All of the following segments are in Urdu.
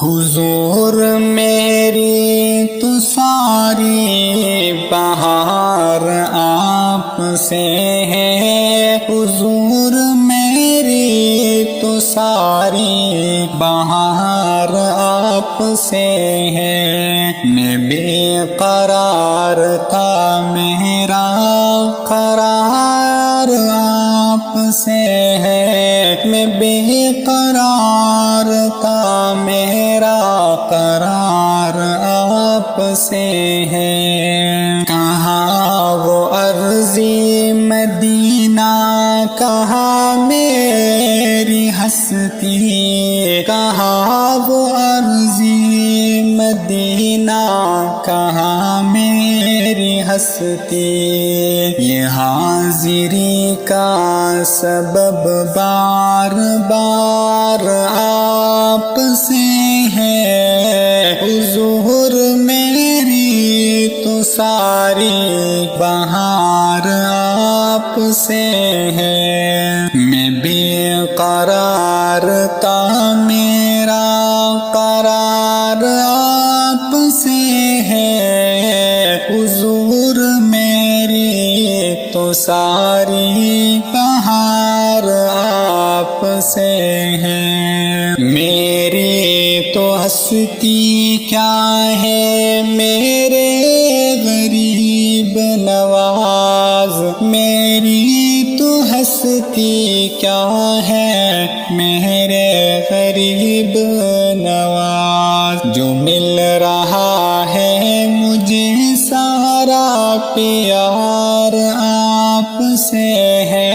حضور میری تو ساری بہار آپ سے ہے، حضور میری تو ساری بہار آپ سے ہے۔ میں بے قرار تھا میرا قرار آپ سے ہے، میں بے قرار تھا میرا قرار آپ سے ہے۔ کہاں وہ عرضی مدینہ، کہاں میری ہستی، کہاں وہ عرضی مدینہ، کہاں میری ہستی۔ یہ حاضری کا سبب بار بار آپ سے ہے، حضور میری تو ساری بہار آپ سے ہے۔ میں بے قرار تھا میرا قرار آپ سے ہے، حضور میری تو ساری بہار آپ سے ہے۔ میری تو ہستی کیا ہے میرے غریب نواز، میری تو ہستی کیا ہے میرے غریب نواز۔ جو مل رہا ہے مجھے سارا پیار آپ سے ہے،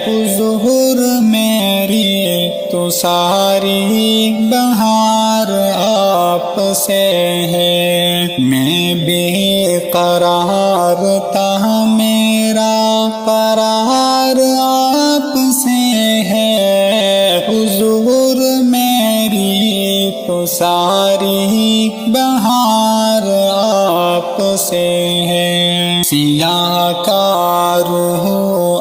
حضور میری تو ساری بہار آپ سے ہے۔ میں بے قرار تھا میرا قرار آپ سے ہے، حضور میری تو ساری بہار آپ سے ہے۔ سیاہ کا روح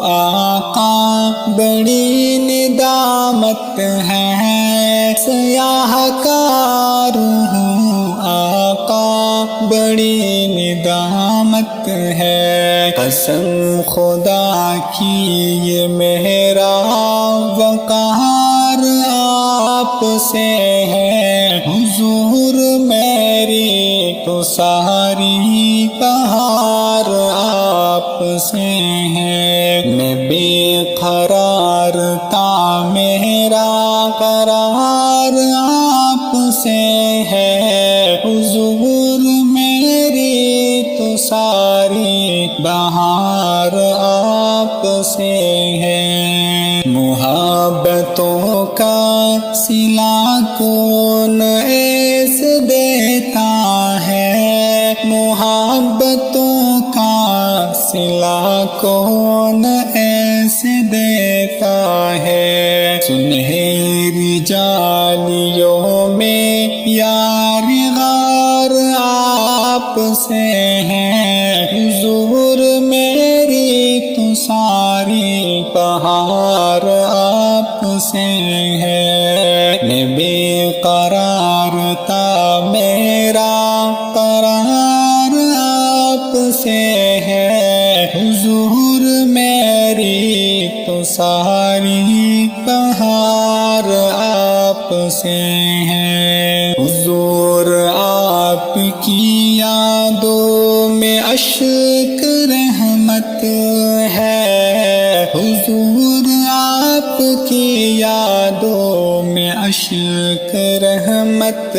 آقا بڑی ندامت ہے، سیاہ کا روح آقا بڑی ندامت ہے۔ قسم خدا کی یہ میرا وقار آپ سے ہے، حضور میری تو ساری بہار آپ سے ہے۔ میں بے قرار تھا میرا قرار آپ سے ہے، حضور میری تو ساری بہار آپ سے ہے۔ محبتوں کا صلہ کون ایسے دیتا ہے، محبتوں کا صلہ کون ایسے دیتا ہے۔ سنہری جالیوں میں یار غار آپ سے ہے، حضور میری تو ساری بہار آپ سے ہے۔ میں بے قرار تھا میرا قرار آپ سے ہے، حضور میری تو ساری بہار آپ سے ہے۔ حضور آپ کی یادوں میں اشک رحمت ہے، حضور آپ کی یادوں میں اشک رحمت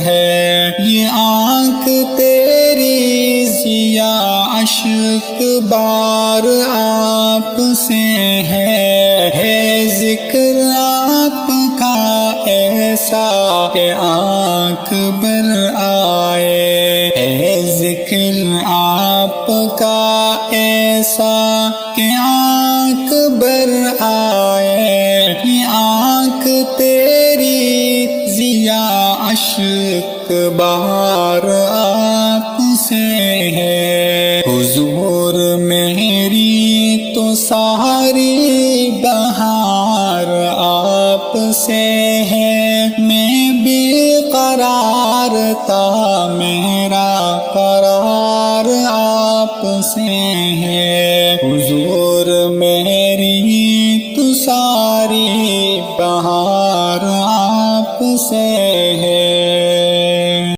ہے۔ یہ آنکھ تیری ضیا اشک بار آپ سے ہے ذکر آپ کا ایسا کہ آنکھ بر آئے، ہے ذکر آپ کا ایسا کہ آنکھ بر آئے۔ یہ آنکھ تیری ضیا اشک بہار آپ سے ہے، حضور میری تو ساری بہار آپ سے ہے۔ میں بے قرار قرار تھا میرا قرار آپ سے ہے حضور میری تو ساری بہار آپ سے ہے